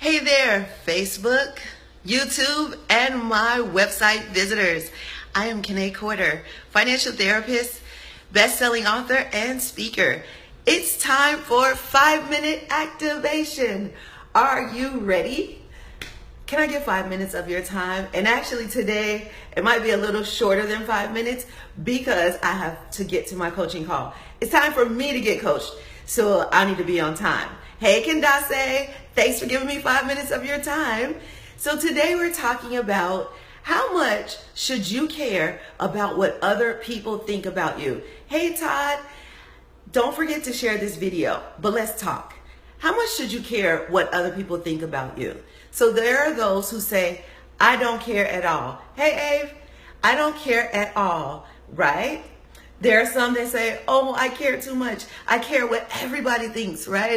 Hey there, Facebook, YouTube, and my website visitors. I am Kanae Corder, financial therapist, best-selling author, and speaker. It's time for 5-minute activation. Are you ready? Can I get 5 minutes of your time? And actually today, it might be a little shorter than 5 minutes because I have to get to my coaching call. It's time for me to get coached, so I need to be on time. Hey, Kendase, thanks for giving me 5 minutes of your time. So today we're talking about how much should you care about what other people think about you. Hey, Todd, don't forget to share this video, but let's talk. How much should you care what other people think about you? So there are those who say, I don't care at all. Hey, Abe, I don't care at all, right? There are some that say, oh, I care too much. I care what everybody thinks, right?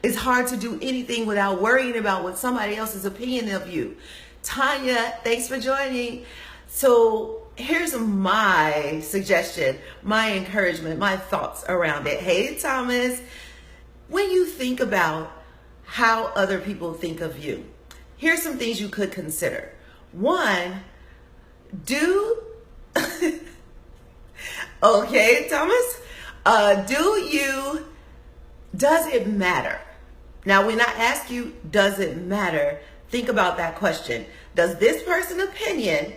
It's hard to do anything without worrying about what somebody else's opinion of you. Tanya, thanks for joining. So here's my suggestion, my encouragement, my thoughts around it. Hey, Thomas, when you think about how other people think of you, here's some things you could consider. One, okay, Thomas, does it matter? Now, when I ask you, does it matter? Think about that question. Does this person's opinion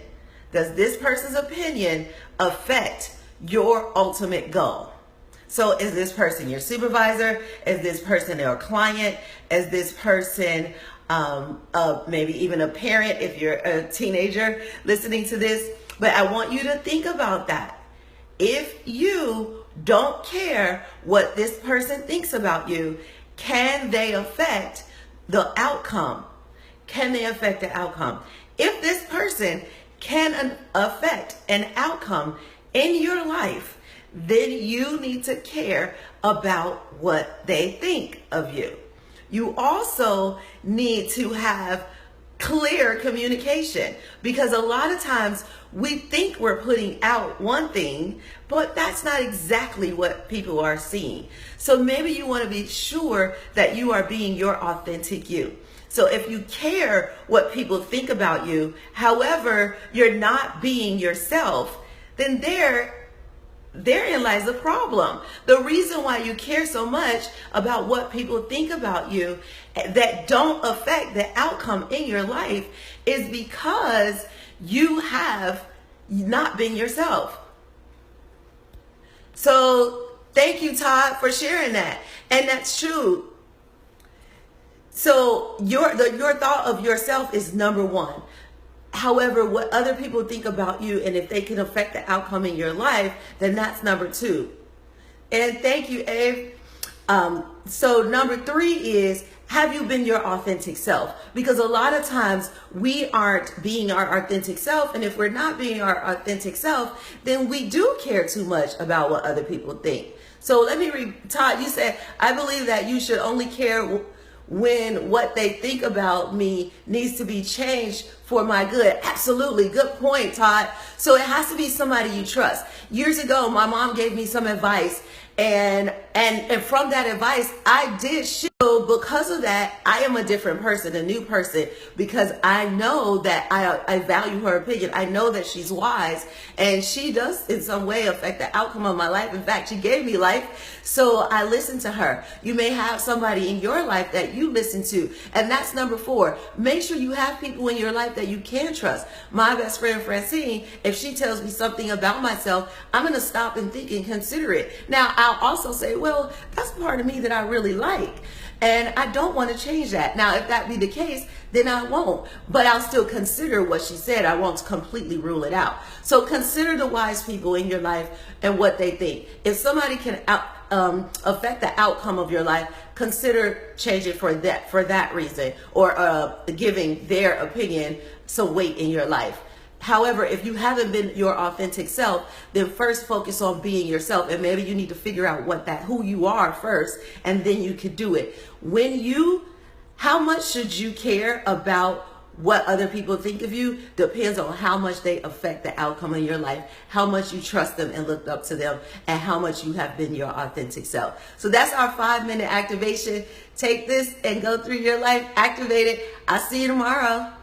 affect your ultimate goal? So is this person your supervisor? Is this person your client? Is this person maybe even a parent if you're a teenager listening to this? But I want you to think about that. If you don't care what this person thinks about you, can they affect the outcome? Can they affect the outcome? If this person can affect an outcome in your life, then you need to care about what they think of you. You also need to have clear communication, because a lot of times we think we're putting out one thing, but that's not exactly what people are seeing. So maybe you want to be sure that you are being your authentic you. So if you care what people think about you, however, you're not being yourself, then therein lies the problem. The reason why you care so much about what people think about you that don't affect the outcome in your life is because you have not been yourself. So thank you, Todd, for sharing that. And that's true. So your thought of yourself is number one. However, what other people think about you, and if they can affect the outcome in your life, then that's number two. And thank you, Abe. So number three is, have you been your authentic self? Because a lot of times we aren't being our authentic self. And if we're not being our authentic self, then we do care too much about what other people think. So let me read, Todd, you said, I believe that you should only care when what they think about me needs to be changed for my good. Absolutely. Good point, Todd. So it has to be somebody you trust. Years ago, my mom gave me some advice, and from that advice, I did shit. So because of that, I am a different person, a new person, because I know that I value her opinion. I know that she's wise, and she does in some way affect the outcome of my life. In fact, she gave me life, so I listen to her. You may have somebody in your life that you listen to, and that's number four. Make sure you have people in your life that you can trust. My best friend, Francine, if she tells me something about myself, I'm going to stop and think and consider it. Now, I'll also say, well, that's part of me that I really like, and I don't want to change that. Now, if that be the case, then I won't. But I'll still consider what she said. I won't completely rule it out. So consider the wise people in your life and what they think. If somebody can affect the outcome of your life, consider changing for that reason, or giving their opinion some weight in your life. However, if you haven't been your authentic self, then first focus on being yourself, and maybe you need to figure out who you are first, and then you could do it. How much should you care about what other people think of you depends on how much they affect the outcome of your life, how much you trust them and looked up to them, and how much you have been your authentic self. So that's our 5-minute activation. Take this and go through your life. Activate it. I'll see you tomorrow.